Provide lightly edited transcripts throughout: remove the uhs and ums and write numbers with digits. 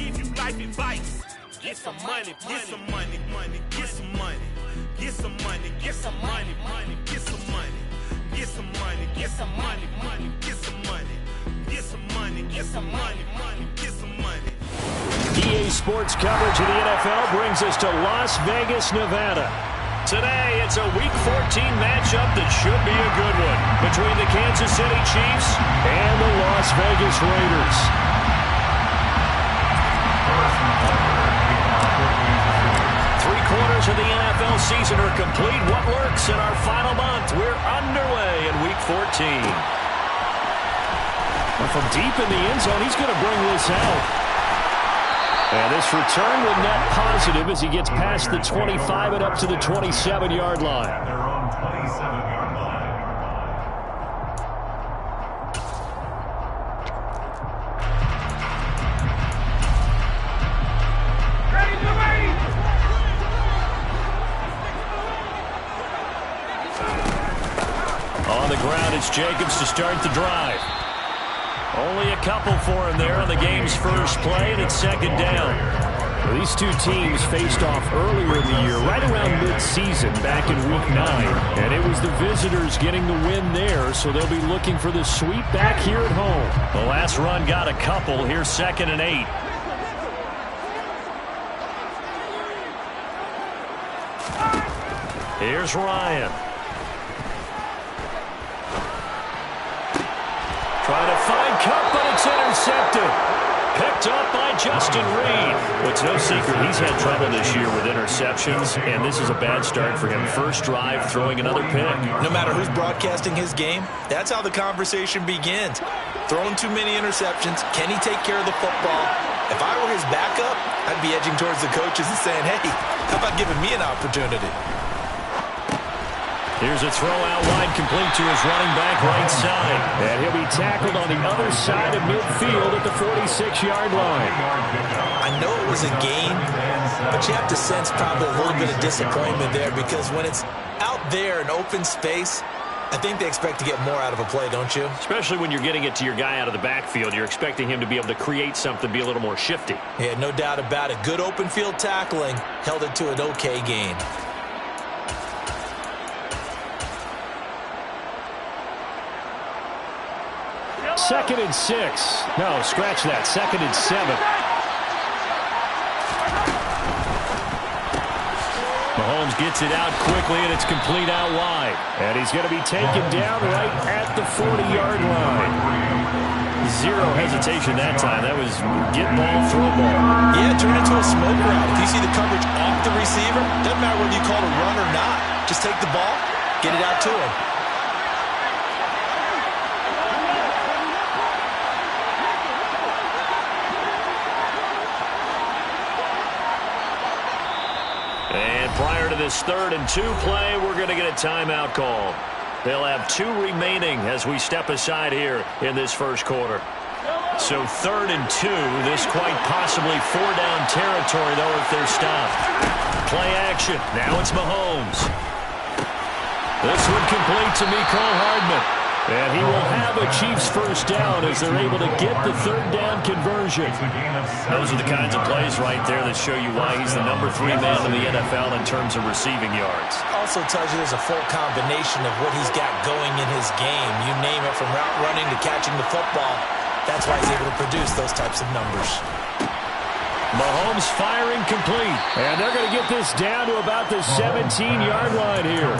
give you life advice. Get some money, get some money, get some money, get some money, get some money, get some money, get some money, get some money, get some money, get some money, get some money, get some money. EA Sports coverage of the NFL brings us to Las Vegas, Nevada. Today, it's a Week 14 matchup that should be a good one between the Kansas City Chiefs and the Las Vegas Raiders. Three-quarters of the NFL season are complete. What works in our final month? We're underway in Week 14. Well, from deep in the end zone, he's going to bring this out. And this return will net positive as he gets past the 25 and up to the 27-yard line. At their own 27-yard line. On the ground, it's Jacobs to start the drive. Only a couple for him there on the game's first play, and it's second down. Well, these two teams faced off earlier in the year, right around mid-season, back in Week 9. And it was the visitors getting the win there, so they'll be looking for the sweep back here at home. The last run got a couple. Here's 2nd and 8. Here's Ryan. Trying to find Kupp, but it's intercepted. Picked up by Justin Reed. Well, it's no secret he's had trouble this year with interceptions, and this is a bad start for him. First drive, throwing another pick. No matter who's broadcasting his game, that's how the conversation begins. Throwing too many interceptions. Can he take care of the football? If I were his backup, I'd be edging towards the coaches and saying, hey, how about giving me an opportunity? Here's a throw out wide, complete to his running back right side. And he'll be tackled on the other side of midfield at the 46-yard line. I know it was a gain, but you have to sense probably a little bit of disappointment there because when it's out there in open space, I think they expect to get more out of a play, don't you? Especially when you're getting it to your guy out of the backfield. You're expecting him to be able to create something, be a little more shifty. Yeah, no doubt about it. Good open field tackling held it to an okay gain. Second and 6. No, scratch that. 2nd and 7. Mahomes gets it out quickly, and it's complete out wide. And he's going to be taken down right at the 40-yard line. Zero hesitation that time. That was get ball, throw ball. Yeah, turn it into a smoke route. If you see the coverage off the receiver, doesn't matter whether you call it a run or not. Just take the ball, get it out to him. Prior to this 3rd and 2 play, we're going to get a timeout call. They'll have 2 remaining as we step aside here in this first quarter. So 3rd and 2, this quite possibly 4-down territory, though, if they're stopped. Play action. Now it's Mahomes. This one complete to Mecole Hardman. And he will have a Chiefs first down as they're able to get the 3rd down conversion. Those are the kinds of plays right there that show you why he's the number 3 man in the NFL in terms of receiving yards. Also tells you there's a full combination of what he's got going in his game. You name it, from route running to catching the football. That's why he's able to produce those types of numbers. Mahomes firing complete. And they're going to get this down to about the 17-yard line here.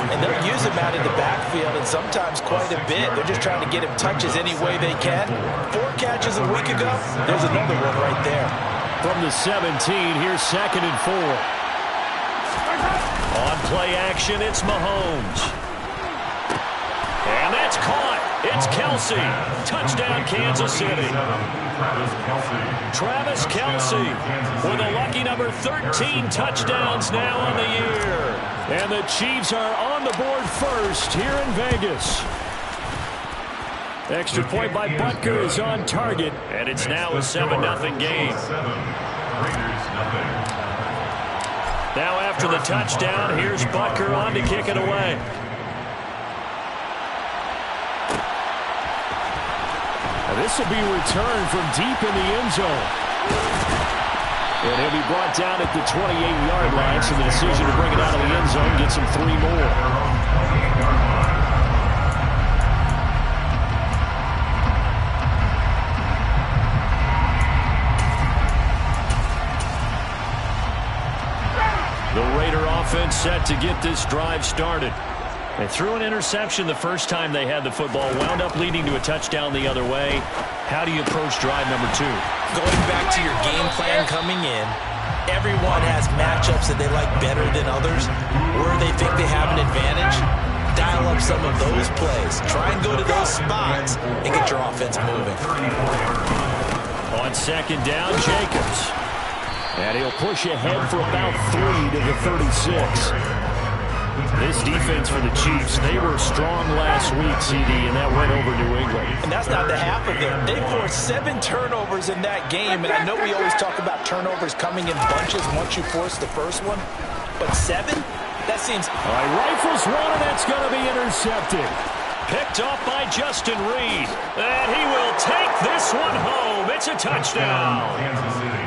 And they'll use him out in the backfield, and sometimes quite a bit. They're just trying to get him touches any way they can. 4 catches a week ago. There's another one right there. From the 17, here's 2nd and 4. On play action, it's Mahomes. And that's caught. It's Kelce. Touchdown, Kansas City. Travis Kelce with a lucky number 13 touchdowns now on the year. And the Chiefs are on the board first here in Vegas. Extra point by Butker is on target, and it's now a 7-0 game. Now after the touchdown, here's Butker on to kick it away. This will be returned from deep in the end zone. And he'll be brought down at the 28-yard line, so the decision to bring it out of the end zone gets him 3 more. The Raider offense set to get this drive started. They threw an interception the first time they had the football, wound up leading to a touchdown the other way. How do you approach drive number 2? Going back to your game plan coming in, everyone has matchups that they like better than others. Where they think they have an advantage, dial up some of those plays. Try and go to those spots and get your offense moving. On second down, Jacobs. And he'll push ahead for about 3 to the 36. This defense for the Chiefs, they were strong last week, CD, and that went over New England. And that's not the half of it. They forced 7 turnovers in that game, and I know we always talk about turnovers coming in bunches once you force the first one, but 7? That seems... All right, rifles one, and that's going to be intercepted. Picked off by Justin Reed, and he will take this one home. It's a touchdown. Kansas City.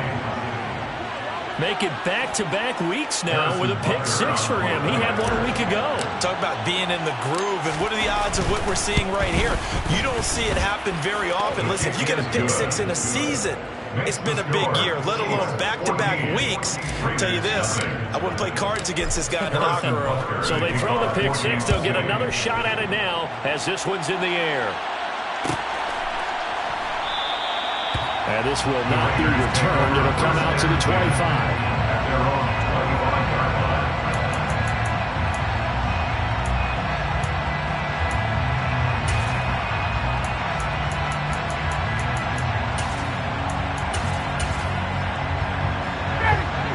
Make it back-to-back weeks now with a pick 6 for him. He had one a week ago. Talk about being in the groove, and what are the odds of what we're seeing right here? You don't see it happen very often. Listen, if you get a pick 6 in a season, it's been a big year, let alone back-to-back weeks. I'll tell you this, I wouldn't play cards against this guy in the locker room. So they throw the pick 6. They'll get another shot at it now as this one's in the air. And this will not be returned. It'll come out to the 25.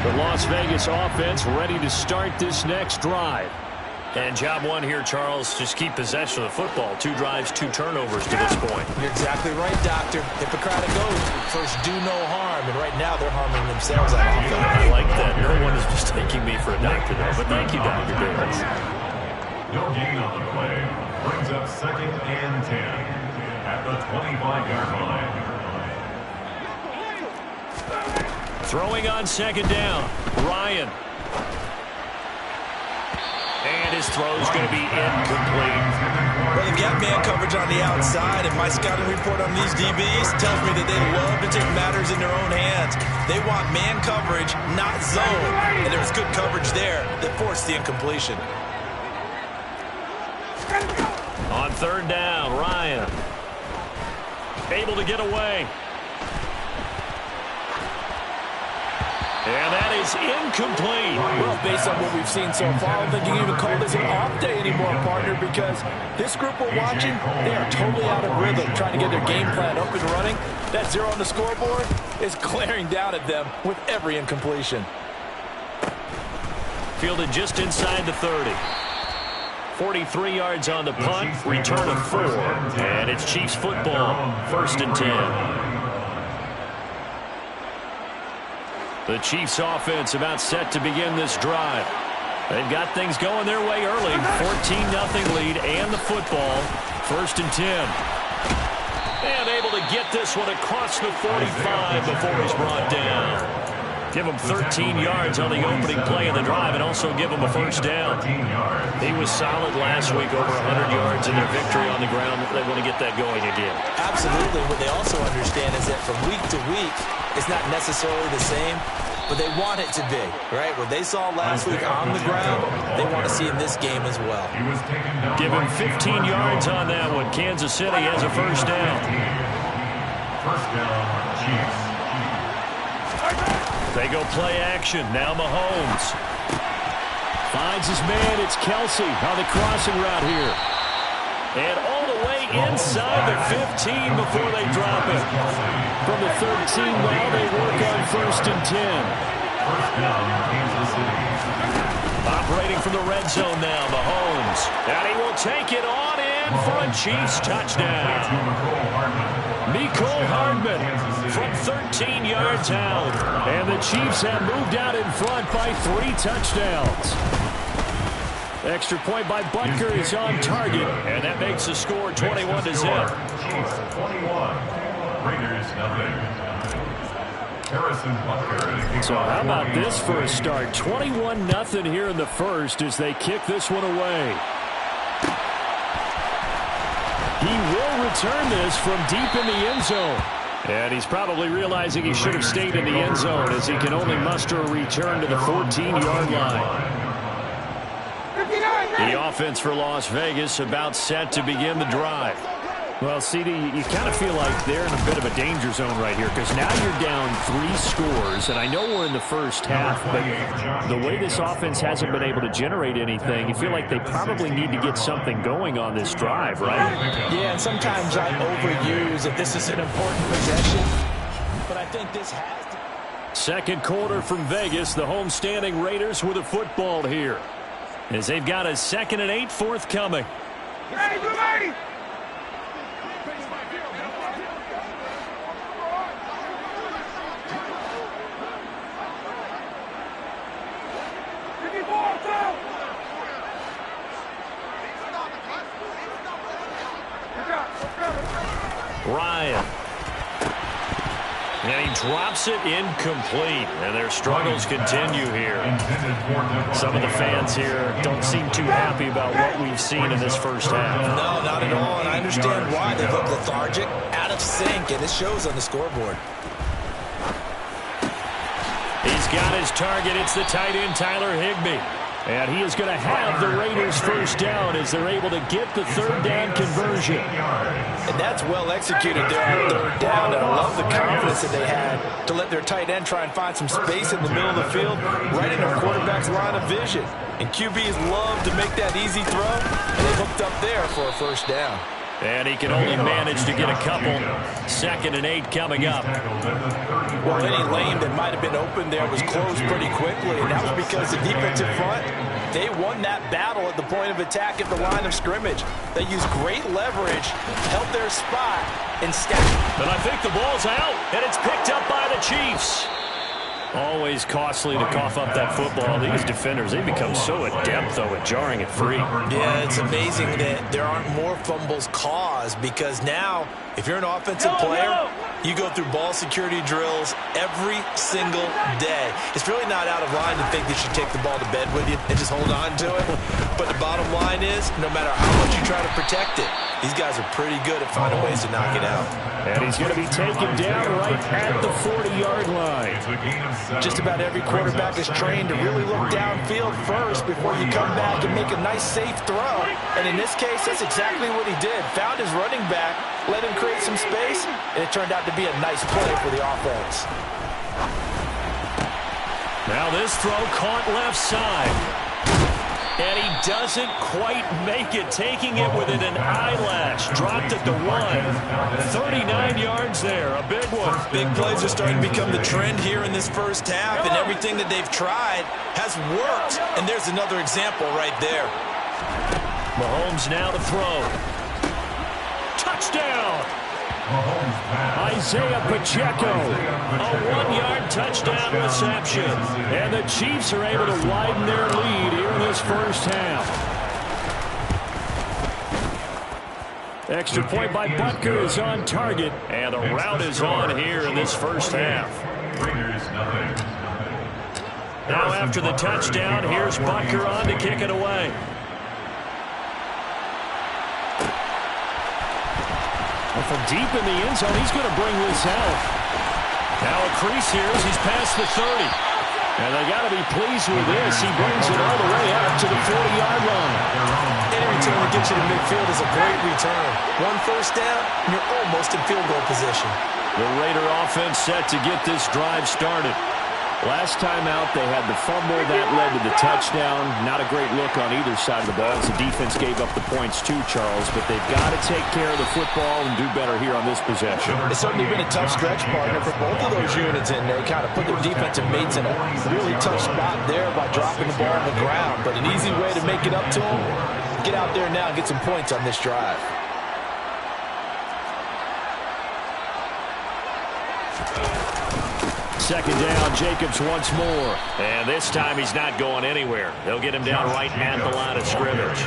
The Las Vegas offense ready to start this next drive. And job one here, Charles, just keep possession of the football. 2 drives, 2 turnovers to this point. You're exactly right, Doctor. Hippocratic oath, first do no harm, and right now they're harming themselves on offense. I like that. No one is mistaking me for a doctor, though. But thank you, Dr. Davis. No gain on the play. Brings up 2nd and 10 at the 25-yard line. Throwing on second down, Ryan. And his throw's going to be incomplete. Well, they've got man coverage on the outside, and my scouting report on these DBs tells me that they love to take matters in their own hands. They want man coverage, not zone, and there was good coverage there that forced the incompletion. On third down, Ryan. Able to get away. And that is incomplete. Well, based on what we've seen so far, I don't think you can even call this an off day anymore, partner, because this group we're watching, they are totally out of rhythm, trying to get their game plan up and running. That 0 on the scoreboard is glaring down at them with every incompletion. Fielded just inside the 30. 43 yards on the punt, return of 4. And it's Chiefs football, 1st and 10. The Chiefs offense about set to begin this drive. They've got things going their way early. 14-0 lead and the football. 1st and 10. And able to get this one across the 45 before he's brought down. Give him 13 yards on the opening play of the drive and also give him a first down. He was solid last week, over 100 yards in their victory on the ground. They want to get that going again. Absolutely. What they also understand is that from week to week, it's not necessarily the same, but they want it to be, right? What they saw last week on the ground, they want to see in this game as well. Give him 15 yards on that one. Kansas City has a first down. First down, Chiefs. They go play action. Now Mahomes. Finds his man. It's Kelsey on the crossing route here. And all the way inside the 15 before they drop it. From the 13 now, they work on 1st and 10. First down, Kansas City. Operating from the red zone now, Mahomes. And he will take it on in for a Chiefs touchdown. Mecole Hardman from 13 yards out. And the Chiefs have moved out in front by 3 touchdowns. Extra point by Butker is on target. And that makes the score 21-0. Chiefs 21. Raiders 0. Harrison Butker. So how about this for a start? 21-0 here in the first as they kick this one away. He will return this from deep in the end zone. And he's probably realizing he should have stayed in the end zone as he can only muster a return to the 14-yard line. The offense for Las Vegas about set to begin the drive. Well, CD, you kind of feel like they're in a bit of a danger zone right here because now you're down 3 scores, and I know we're in the first half, but the way this offense hasn't been able to generate anything, you feel like they probably need to get something going on this drive, right? Yeah, and sometimes I overuse that this is an important possession, but I think this has to. Second quarter from Vegas, the homestanding Raiders with a football here as they've got a 2nd and 8 forthcoming. Ready. Ryan. And he drops it incomplete. And their struggles continue here. Some of the fans here don't seem too happy about what we've seen in this first half. No, not at all. And I understand why. They've looked lethargic, out of sync, and it shows on the scoreboard. He's got his target. It's the tight end, Tyler Higbee. And he is going to have the Raiders first down as they're able to get the third down conversion. And that's well executed there on third down. And I love the confidence that they had to let their tight end try and find some space in the middle of the field, right in their quarterback's line of vision. And QBs love to make that easy throw, and they hooked up there for a first down. And he can only manage to get a couple. 2nd and 8 coming up. Well, any lane that might have been open there was closed pretty quickly, and that was because the defensive front, they won that battle at the point of attack at the line of scrimmage. They used great leverage, held their spot, and stacked. But I think the ball's out, and it's picked up by the Chiefs. Always costly to cough up that football. These defenders, they become so adept, though, at jarring it free. Yeah, it's amazing that there aren't more fumbles caused because now, if you're an offensive player, you go through ball security drills every single day. It's really not out of line to think that you take the ball to bed with you and just hold on to it. But the bottom line is, no matter how much you try to protect it, these guys are pretty good at finding ways to knock it out. And he's going to be taken down right at the 40-yard line. Just about every quarterback is trained to really look downfield first before you come back and make a nice, safe throw. And in this case, that's exactly what he did. Found his running back, let him create some space, and it turned out to be a nice play for the offense. Now this throw caught left side. And he doesn't quite make it, taking it within an eyelash. Dropped at the 1. 39 yards there, a big one. Big plays are starting to become the trend here in this first half, and everything that they've tried has worked. And there's another example right there. Mahomes now to throw. Touchdown! Isaiah Pacheco, a 1-yard touchdown reception. And the Chiefs are able to widen their lead here in this first half. Extra point by Butker is on target. And the route is on here in this first half. Now after the touchdown, here's Butker on to kick it away. From deep in the end zone, he's going to bring this out. Now a crease here as he's past the 30. And they got to be pleased with this. He brings it all the way up to the 40-yard line. Any return that gets you to midfield is a great return. One first down, and you're almost in field goal position. The Raider offense set to get this drive started. Last time out, they had the fumble. That led to the touchdown. Not a great look on either side of the ball as the defense gave up the points too, Charles. But they've got to take care of the football and do better here on this possession. It's certainly been a tough stretch, partner, for both of those units, and they kind of put their defensive mates in a really tough spot there by dropping the ball on the ground. But an easy way to make it up to them, get out there now and get some points on this drive. Second down, Jacobs once more. And this time he's not going anywhere. They'll get him down right at the line of scrimmage.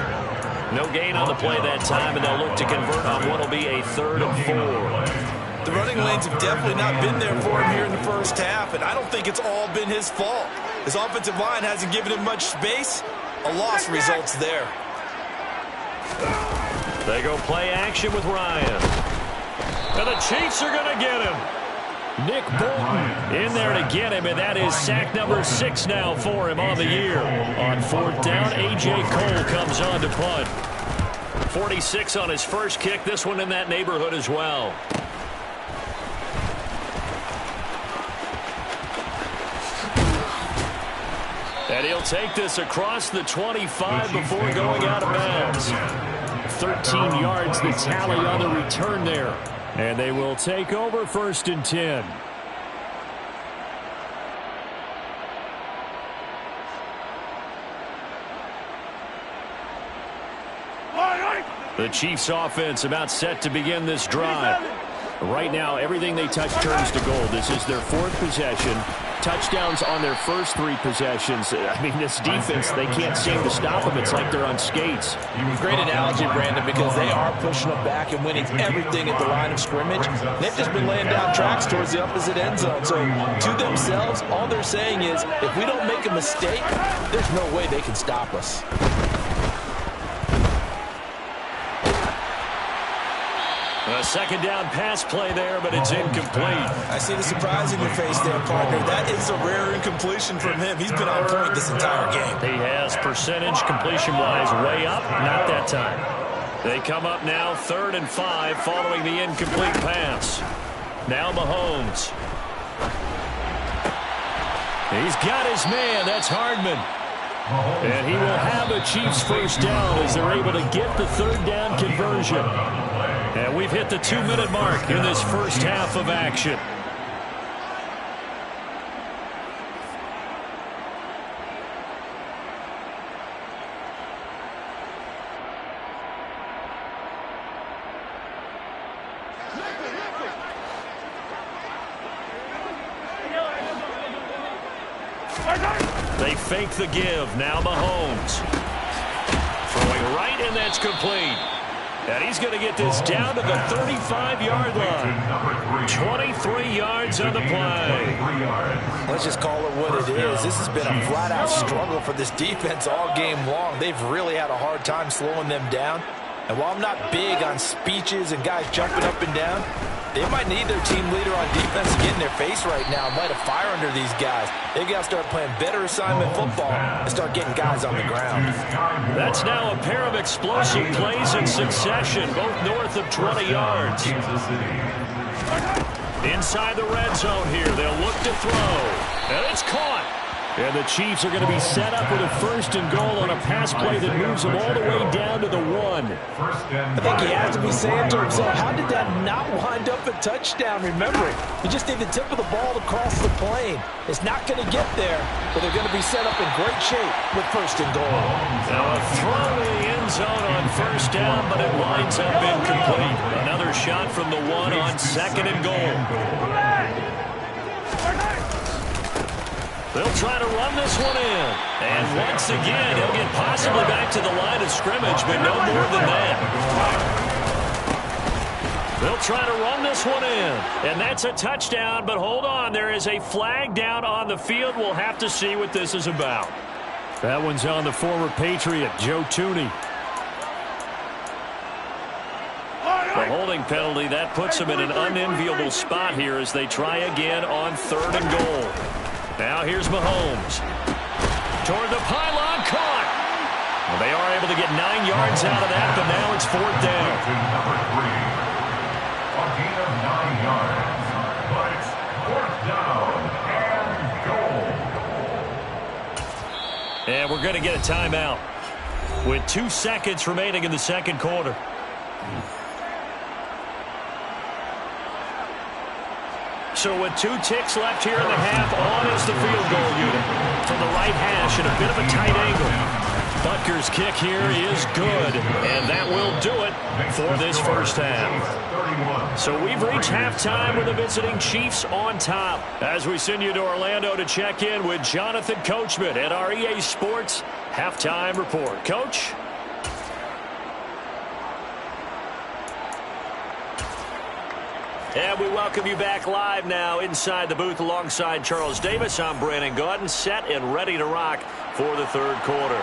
No gain on the play that time, and they'll look to convert on what will be a 3rd and 4. The running lanes have definitely not been there for him here in the first half, and I don't think it's all been his fault. His offensive line hasn't given him much space. A loss results there. They go play action with Ryan. And the Chiefs are going to get him. Nick Bolton in there to get him, and that is sack number 6 now for him on the year. On 4th down, A.J. Cole comes on to punt. 46 on his first kick, this one in that neighborhood as well. And he'll take this across the 25 before going out of bounds. 13 yards the tally on the return there. And they will take over 1st and 10. The Chiefs offense about set to begin this drive. Right now, everything they touch turns to gold. This is their 4th possession. Touchdowns on their first 3 possessions. I mean, this defense, they can't seem to stop them. It's like they're on skates. Great analogy, Brandon, because they are pushing them back and winning everything at the line of scrimmage. They've just been laying down tracks towards the opposite end zone. So to themselves, all they're saying is, if we don't make a mistake, there's no way they can stop us. A 2nd down pass play there, but it's incomplete. I see the surprise in your face there, partner. That is a rare incompletion from him. He's been on point this entire game. He has percentage completion-wise way up, not that time. They come up now 3rd and 5 following the incomplete pass. Now Mahomes. He's got his man. That's Hardman. And he will have a Chiefs first down as they're able to get the 3rd down conversion. And we've hit the 2-minute mark in this first half of action. They fake the give. Now Mahomes. Throwing right, and that's complete. And he's going to get this down to the 35-yard line. 23 yards on the play. Let's just call it what it is. This has been a flat-out struggle for this defense all game long. They've really had a hard time slowing them down. And while I'm not big on speeches and guys jumping up and down, they might need their team leader on defense to get in their face right now, light a fire under these guys. They've got to start playing better assignment football and start getting guys on the ground. That's now a pair of explosive plays in succession, both north of 20 yards. Inside the red zone here, they'll look to throw. And it's caught. And the Chiefs are going to be set up with a 1st and goal on a pass play that moves them all the way down to the 1. I think he has to be saying to himself, how did that not wind up a touchdown? Remember, he just need the tip of the ball to cross the plane. It's not going to get there, but they're going to be set up in great shape with 1st and goal. Now a throw in the end zone on 1st down, but it winds up incomplete. Another shot from the 1 on 2nd and goal. They'll try to run this one in. And once again, he'll get possibly back to the line of scrimmage, but no more than that. They'll try to run this one in. And that's a touchdown, but hold on. There is a flag down on the field. We'll have to see what this is about. That one's on the former Patriot, Joe Thuney. The holding penalty, that puts them in an unenviable spot here as they try again on 3rd and goal. Now here's Mahomes. Toward the pylon, caught. Well, they are able to get 9 yards out of that, but now it's 4th down. Number 3. A gain of 9 yards. But it's 4th down and goal. And we're going to get a timeout with 2 seconds remaining in the 2nd quarter. So with 2 ticks left here in the half, on is the field goal unit. From the right hash at a bit of a tight angle. Butker's kick here is good, and that will do it for this first half. So we've reached halftime with the visiting Chiefs on top. As we send you to Orlando to check in with Jonathan Coachman at our EA Sports Halftime Report. Coach? And we welcome you back live now inside the booth alongside Charles Davis. I'm Brandon Gaudin, set and ready to rock for the third quarter.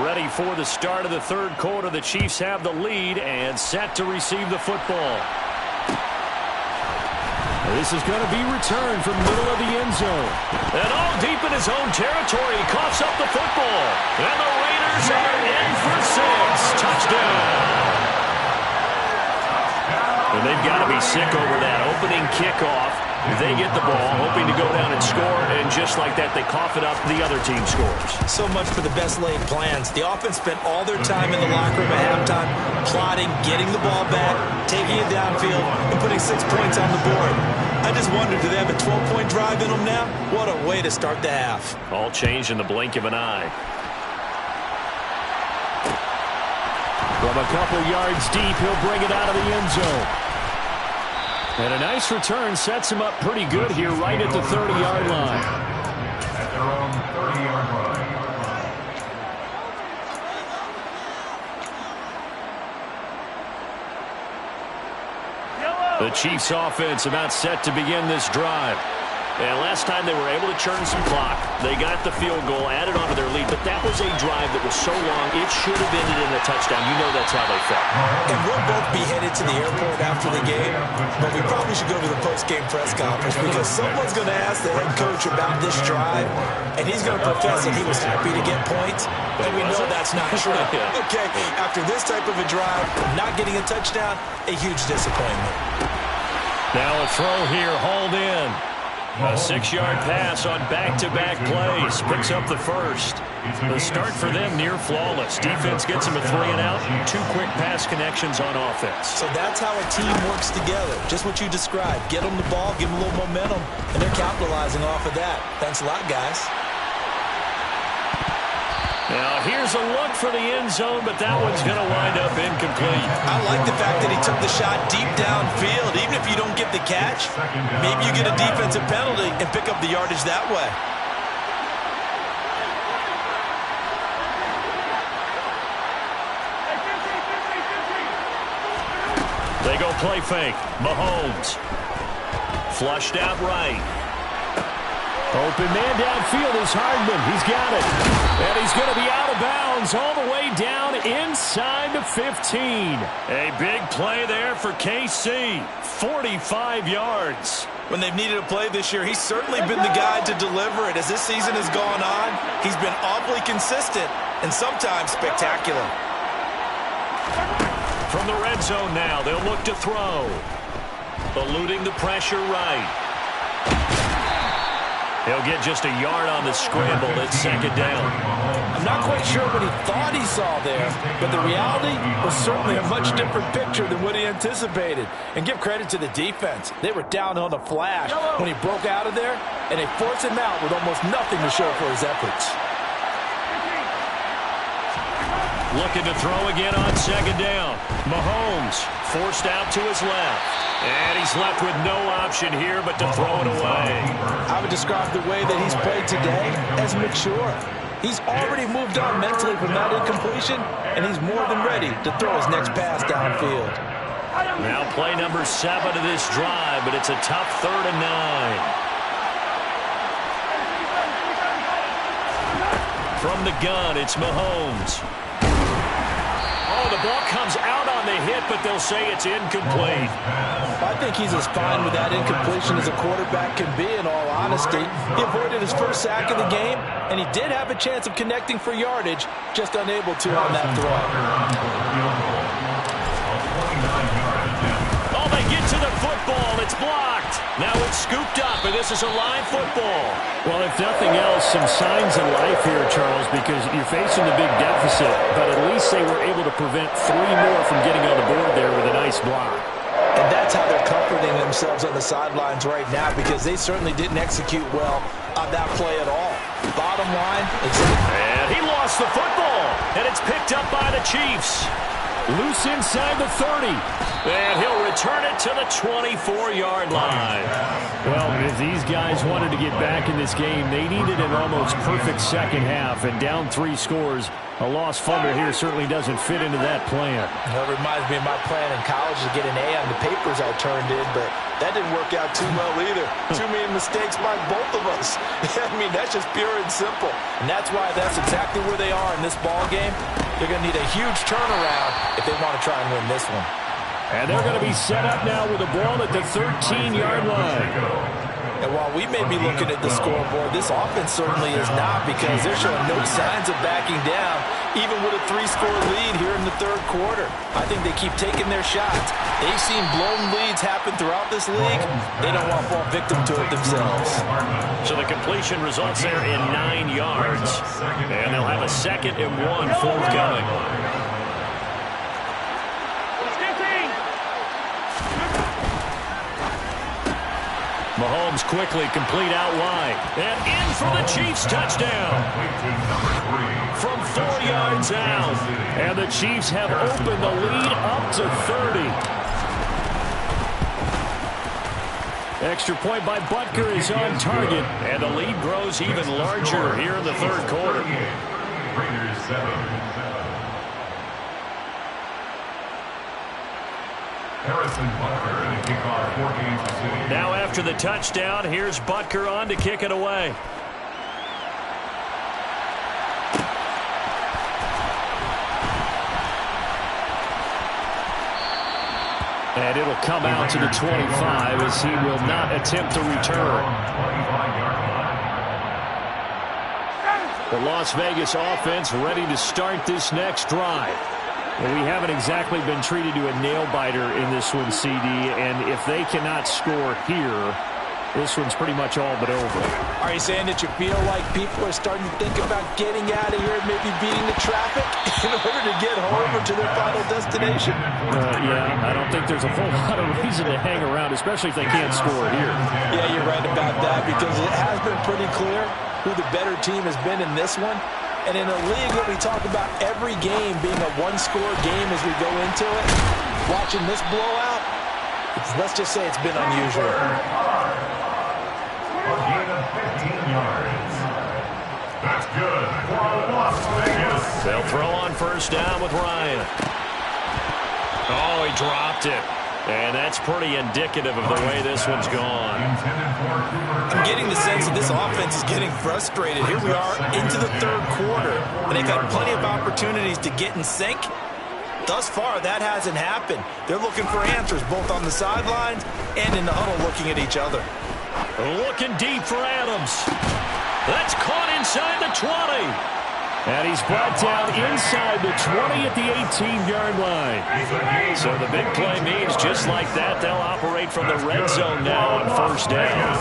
Ready for the start of the third quarter. The Chiefs have the lead and set to receive the football. This is going to be returned from the middle of the end zone. And all deep in his own territory. He coughs up the football. And the Raiders are in for 6. Touchdown. And they've got to be sick over that opening kickoff. They get the ball, hoping to go down and score, and just like that, they cough it up, the other team scores. So much for the best laid plans. The offense spent all their time in the locker room at halftime, plotting, getting the ball back, taking it downfield, and putting 6 points on the board. I just wondered, do they have a 12-point drive in them now? What a way to start the half. All changed in the blink of an eye. From a couple yards deep, he'll bring it out of the end zone. And a nice return sets him up pretty good here right at the 30-yard line. At their own 30-yard line. The Chiefs offense about set to begin this drive. And last time they were able to churn some clock. They got the field goal, added on to their lead, but that was a drive that was so long, it should have ended in a touchdown. You know that's how they felt. And we'll both be headed to the airport after the game, but we probably should go to the post-game press conference because someone's going to ask the head coach about this drive, and he's going to profess that he was happy to get points, and we know that's not true. Okay, after this type of a drive, not getting a touchdown, a huge disappointment. Now a throw here, hauled in. A 6-yard pass on back-to-back plays. Picks up the first. The start for them near flawless. Defense gets them a 3 and out. 2 quick pass connections on offense. So that's how a team works together. Just what you described. Get them the ball, give them a little momentum, and they're capitalizing off of that. Thanks a lot, guys. Now here's a look for the end zone, but that one's going to wind up incomplete. I like the fact that he took the shot deep downfield. Even if you don't get the catch, maybe you get a defensive penalty and pick up the yardage that way. They go play fake. Mahomes. Flushed out right. Open man downfield is Hardman. He's got it. And he's going to be out of bounds all the way down inside the 15. A big play there for KC. 45 yards. When they've needed a play this year, he's certainly been the guy to deliver it. As this season has gone on, he's been awfully consistent and sometimes spectacular. From the red zone now, they'll look to throw. Eluding the pressure right. He'll get just a yard on the scramble. It's 2nd down. I'm not quite sure what he thought he saw there, but the reality was certainly a much different picture than what he anticipated. And give credit to the defense. They were down on the flash when he broke out of there, and they forced him out with almost nothing to show for his efforts. Looking to throw again on 2nd down. Mahomes forced out to his left. And he's left with no option here but to throw it away. I would describe the way that he's played today as mature. He's already moved on mentally from that incompletion, and he's more than ready to throw his next pass downfield. Now play number 7 of this drive, but it's a tough 3rd and 9. From the gun, it's Mahomes. Oh, the ball comes out on the hit, but they'll say it's incomplete. I think he's as fine with that incompletion as a quarterback can be, in all honesty. He avoided his first sack of the game, and he did have a chance of connecting for yardage, just unable to on that throw. Oh, they get to the football. It's blocked. Now it's scooped up, and this is a line football. Well, if nothing else, some signs of life here, Charles, because you're facing a big deficit, but at least they were able to prevent 3 more from getting on the board there with a nice block. And that's how they're comforting themselves on the sidelines right now, because they certainly didn't execute well on that play at all. Bottom line, exactly. And he lost the football, and it's picked up by the Chiefs. Loose inside the 30. And he'll return it to the 24-yard line. Well, if these guys wanted to get back in this game, they needed an almost perfect second half. And down 3 scores, a lost fumble here certainly doesn't fit into that plan. That reminds me of my plan in college to get an A on the papers I turned in, but that didn't work out too well either. Too many mistakes by both of us. I mean, that's just pure and simple. And that's why that's exactly where they are in this ball game. They're going to need a huge turnaround if they want to try and win this one. And they're going to be set up now with the ball at the 13-yard line. And while we may be looking at the scoreboard, this offense certainly is not, because they're showing no signs of backing down, even with a 3-score lead here in the third quarter. I think they keep taking their shots. They've seen blown leads happen throughout this league. They don't want to fall victim to it themselves. So the completion results there in 9 yards. And they'll have a 2nd and 1 forthcoming. Mahomes quickly complete out wide. And in for the Chiefs touchdown. From 4 yards out. And the Chiefs have opened the lead up to 30. Extra point by Butker is on target. And the lead grows even larger here in the third quarter. Raiders 7. Harrison Butker in the kickoff for Kansas City. Now after the touchdown, here's Butker on to kick it away. And it'll come out to the 25 as he will not attempt to return. The Las Vegas offense ready to start this next drive. Well, we haven't exactly been treated to a nail-biter in this one, CD, and if they cannot score here, this one's pretty much all but over. Are you saying that you feel like people are starting to think about getting out of here and maybe beating the traffic in order to get home or to their final destination? Yeah, I don't think there's a whole lot of reason to hang around, especially if they can't score here. Yeah, you're right about that, because it has been pretty clear who the better team has been in this one. And in a league that we talk about every game being a one-score game as we go into it, watching this blowout, let's just say it's been unusual. A gain of 15 yards. That's good for Las Vegas. They'll throw on first down with Ryan. Oh, he dropped it. And that's pretty indicative of the way this one's gone. I'm getting the sense that this offense is getting frustrated. Here we are into the third quarter, and they've had plenty of opportunities to get in sync. Thus far, that hasn't happened. They're looking for answers both on the sidelines and in the huddle looking at each other. Looking deep for Adams. That's caught inside the 20. And he's brought down inside the 20 at the 18-yard line. So the big play means just like that, they'll operate from the red zone now on first down.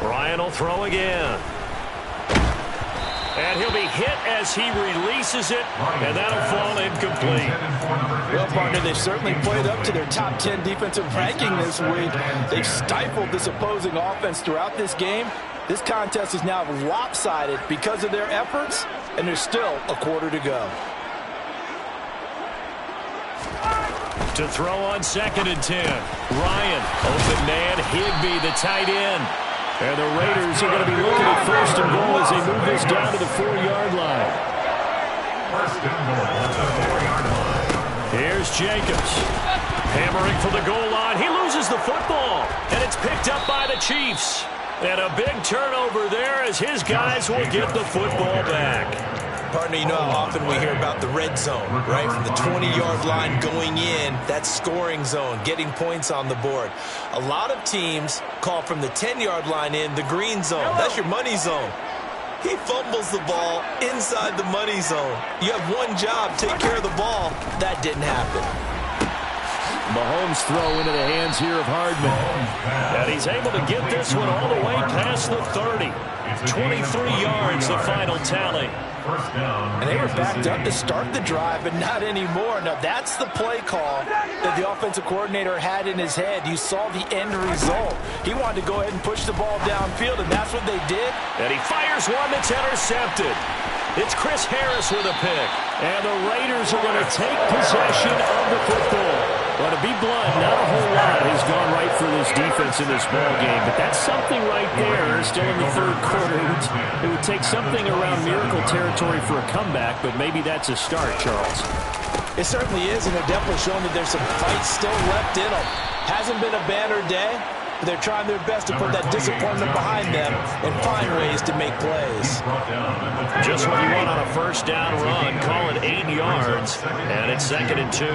Ryan will throw again. And he'll be hit as he releases it, and that'll fall incomplete. Well, partner, they've certainly played up to their top 10 defensive ranking this week. They've stifled this opposing offense throughout this game. This contest is now lopsided because of their efforts, and there's still a quarter to go. To throw on 2nd and 10. Ryan, open man, Higbee, the tight end. And the Raiders are going to be looking at first and goal as they move this down to the 4-yard line. First and goal at the 4-yard line. Here's Jacobs. Hammering for the goal line. He loses the football, and it's picked up by the Chiefs. And a big turnover there as his guys will get the football back. Partner, you know how often we hear about the red zone, right? From the 20-yard line going in, that's scoring zone, getting points on the board. A lot of teams call from the 10-yard line in the green zone. That's your money zone. He fumbles the ball inside the money zone. You have one job, take care of the ball. That didn't happen. Mahomes throw into the hands here of Hardman. And he's able to get this one all the way past the 30. 23 yards, the final tally. And they were backed up to start the drive, but not anymore. Now, that's the play call that the offensive coordinator had in his head. You saw the end result. He wanted to go ahead and push the ball downfield, and that's what they did. And he fires one that's intercepted. It's Chris Harris with a pick. And the Raiders are going to take possession of the football. Well, to be blunt, not a whole lot has gone right for this defense in this ball game, but that's something right there. Still in the third quarter. It would take something around miracle territory for a comeback, but maybe that's a start, Charles. It certainly is, and they're definitely showing that there's some fight still left in them. Hasn't been a banner day, but they're trying their best to put that disappointment behind them and find ways to make plays. Just what you want on a first down run. Call it 8 yards, and it's 2nd and 2.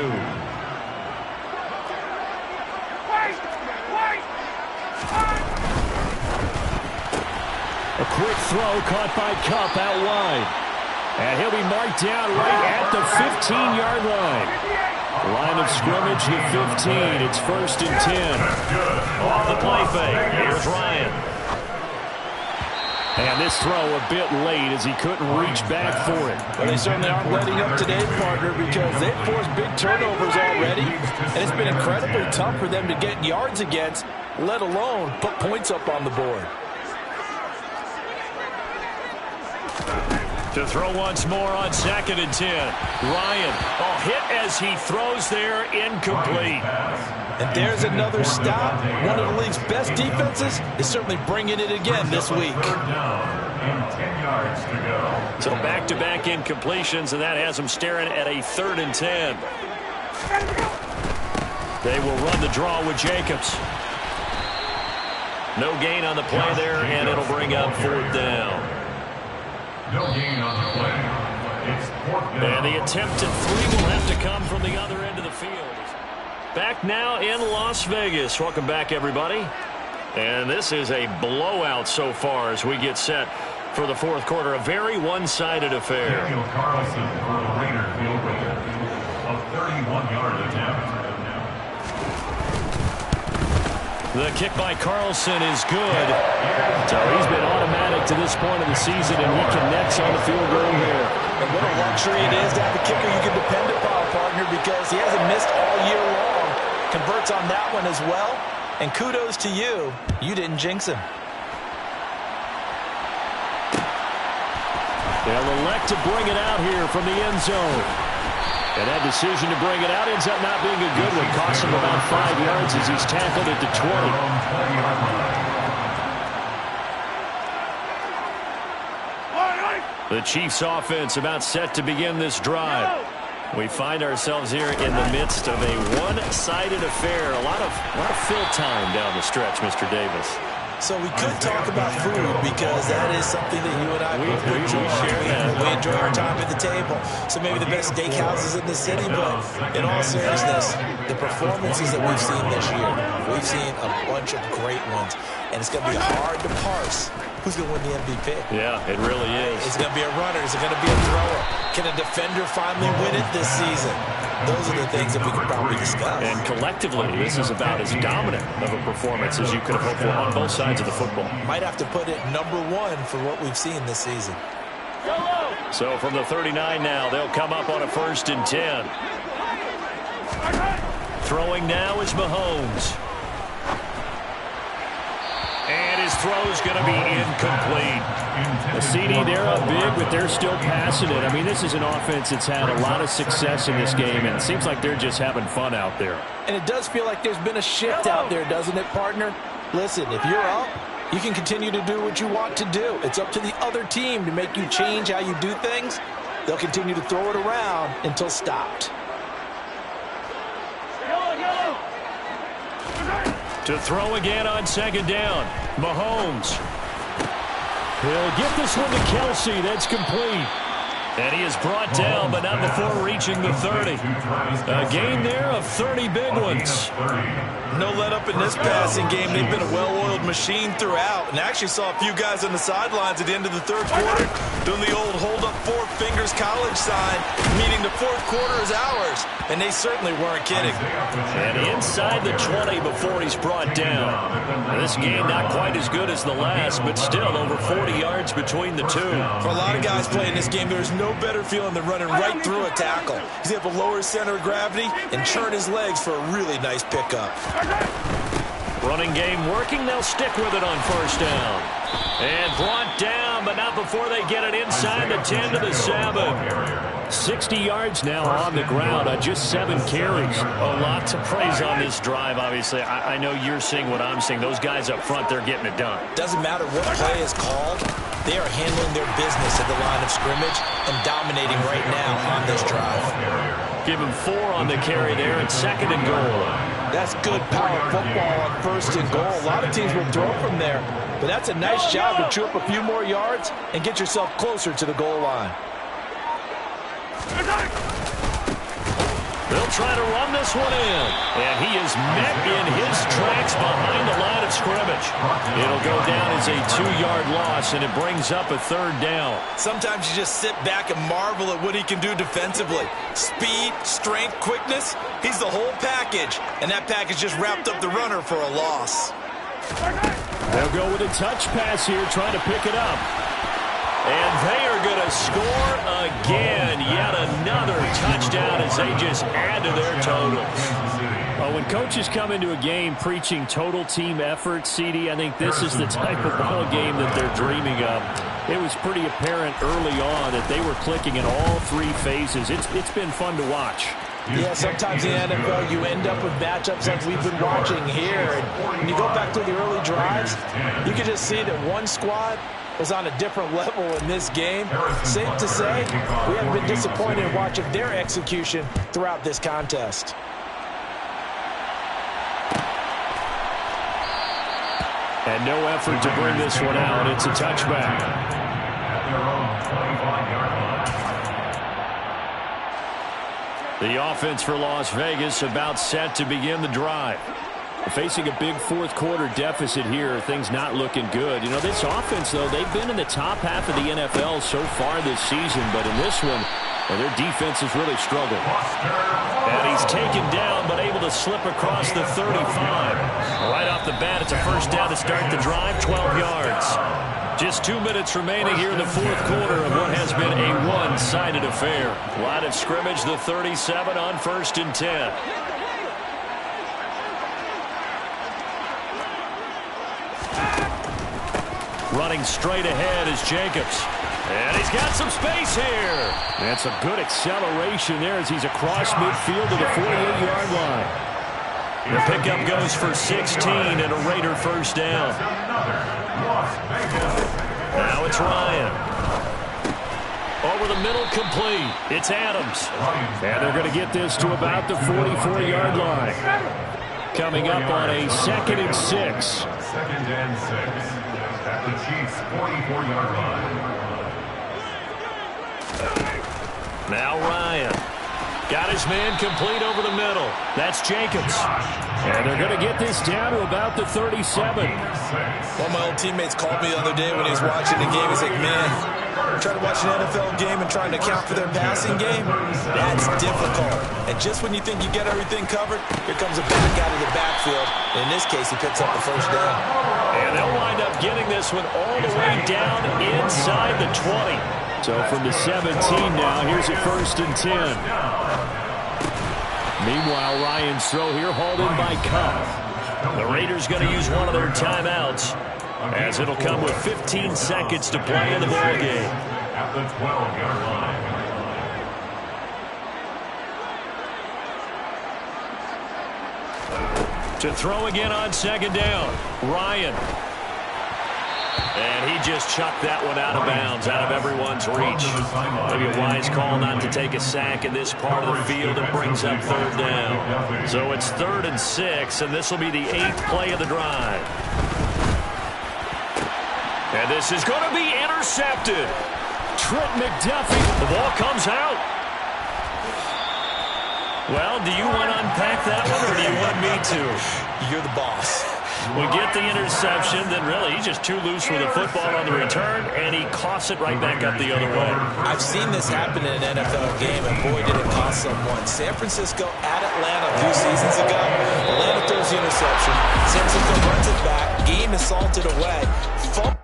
A quick throw caught by Kupp out wide. And he'll be marked down right at the 15-yard line. Line of scrimmage to 15. It's 1st and 10. Off the play fake. Here's Ryan. And this throw a bit late as he couldn't reach back for it. Well, they certainly aren't letting up today, partner, because they've forced big turnovers already. And it's been incredibly tough for them to get yards against, let alone put points up on the board. To throw once more on 2nd and 10. Ryan, hit as he throws there, incomplete. And there's another stop. One of the league's best defenses is certainly bringing it again this week. So back-to-back incompletions, and that has them staring at a 3rd and 10. They will run the draw with Jacobs. No gain on the play there, and it'll bring up 4th down. No gain on the play. It's 4th down. And the attempted 3 will have to come from the other end of the field. Back now in Las Vegas. Welcome back, everybody. And this is a blowout so far as we get set for the 4th quarter. A very one-sided affair. Daniel Carlson for the Raiders field goal. A 31-yard attempt. The kick by Carlson is good. So he's been automatic to this point of the season, and he connects on the field goal here. And what a luxury it is to have a kicker you can depend upon, partner, because he hasn't missed all year long. Converts on that one as well. And kudos to you. You didn't jinx him. They'll elect to bring it out here from the end zone. And that decision to bring it out ends up not being a good one. Costs him about 5 yards as he's tackled at the 20. The Chiefs offense about set to begin this drive. We find ourselves here in the midst of a one-sided affair. A lot of fill time down the stretch, Mr. Davis. So we could talk about food because that is something that you and I both share. We enjoy our time at the table. So maybe the best steakhouses in the city, but in all seriousness, the performances that we've seen this year, we've seen a bunch of great ones, and it's going to be hard to parse who's going to win the MVP. Yeah, it really is. Is it going to be a runner? Is it going to be a thrower? Can a defender finally win it this season? Those are the things that we could probably discuss. And collectively, this is about as dominant of a performance as you could have hoped for on both sides of the football. Might have to put it #1 for what we've seen this season. So from the 39 now, they'll come up on a 1st and 10. Throwing now is Mahomes. And his throw's going to be incomplete. The CD, they're up big, but they're still passing it. I mean, this is an offense that's had a lot of success in this game, and it seems like they're just having fun out there. And it does feel like there's been a shift out there, doesn't it, partner? Listen, if you're up, you can continue to do what you want to do. It's up to the other team to make you change how you do things. They'll continue to throw it around until stopped. To throw again on 2nd down. Mahomes. He'll get this one to Kelsey. That's complete. And he is brought down, but not before reaching the 30. A gain there of 30 big ones. No let up in this passing game. They've been a well-oiled machine throughout. And I actually saw a few guys on the sidelines at the end of the 3rd quarter doing the old hold up 4 fingers college sign, meaning the 4th quarter is ours. And they certainly weren't kidding. And inside the 20 before he's brought down. And this game not quite as good as the last, but still over 40 yards between the two. For a lot of guys playing this game, there's no better feeling than running right through a tackle. He's able to lower his center of gravity and churn his legs for a really nice pickup. Running game working. They'll stick with it on 1st down. And brought down but not before they get it inside the 10 to the 7. 60 yards now on the ground on just 7 carries. A lot to praise on this drive, obviously. I know you're seeing what I'm seeing. Those guys up front, they're getting it done. Doesn't matter what play is called. They are handling their business at the line of scrimmage and dominating right now on this drive. Give him 4 on the carry there and 2nd and goal. That's good power football on 1st and goal. A lot of teams will throw from there, but that's a nice job to chew up a few more yards and get yourself closer to the goal line. They'll try to run this one in. And he is met in his tracks behind the line of scrimmage. It'll go down as a 2-yard loss, and it brings up a 3rd down. Sometimes you just sit back and marvel at what he can do defensively. Speed, strength, quickness, he's the whole package. And that package just wrapped up the runner for a loss. They'll go with a touch pass here, trying to pick it up. And they are going to score again. Yet another touchdown as they just add to their totals. When coaches come into a game preaching total team effort, CD, I think this is the type of ball game that they're dreaming of. It was pretty apparent early on that they were clicking in all 3 phases. It's been fun to watch. Yeah, sometimes in the NFL you end up with matchups like we've been watching here. And when you go back to the early drives, you can just see that one squad was on a different level in this game. Safe to say, we haven't been disappointed in watching their execution throughout this contest. And no effort to bring this one out. It's a touchback. The offense for Las Vegas about set to begin the drive. Facing a big 4th quarter deficit here, things not looking good. You know, this offense, though, they've been in the top half of the NFL so far this season, but in this one, well, their defense has really struggled. And he's taken down, but able to slip across the 35. Right off the bat, it's a 1st down to start the drive, 12 yards. Just 2 minutes remaining here in the 4th quarter of what has been a one-sided affair. Line of scrimmage, the 37 on 1st and 10. Running straight ahead is Jacobs. And he's got some space here. That's a good acceleration there as he's across midfield to the 48-yard line. The pickup goes for 16 and a Raider 1st down. Now it's Ryan. Over the middle, complete. It's Adams. And they're going to get this to about the 44-yard line. Coming up on a 2nd and 6. 2nd and 6. At the Chiefs' 44-yard line. Now Ryan. Got his man complete over the middle. That's Jacobs. And they're going to get this down to about the 37. One of my old teammates called me the other day when he was watching the game. He's like, man, trying to watch an NFL game and trying to account for their passing game, that's difficult. And just when you think you get everything covered, here comes a back out of the backfield. And in this case, he picks up the 1st down. And they'll wind up getting this one all the way down inside the 20. So from the 17 now, here's a 1st and 10. Meanwhile, Ryan's throw here hauled in by Kupp. The Raiders going to use one of their timeouts, as it'll come with 15 seconds to play in the ball game. At the 12-yard line. To throw again on 2nd down, Ryan. And he just chucked that one out of bounds, out of everyone's reach. Maybe a wise call not to take a sack in this part of the field. It brings up 3rd down. So it's 3rd and 6, and this will be the 8th play of the drive. And this is going to be intercepted. Trent McDuffie. The ball comes out. Well, do you want to unpack that one, or do you want me to? You're the boss. We get the interception, then really he's just too loose with the football on the return, and he coughs it right back up the other way. I've seen this happen in an NFL game, and boy, did it cost someone. San Francisco at Atlanta a few seasons ago. Atlanta throws the interception. San Francisco runs it back. Game is salted away.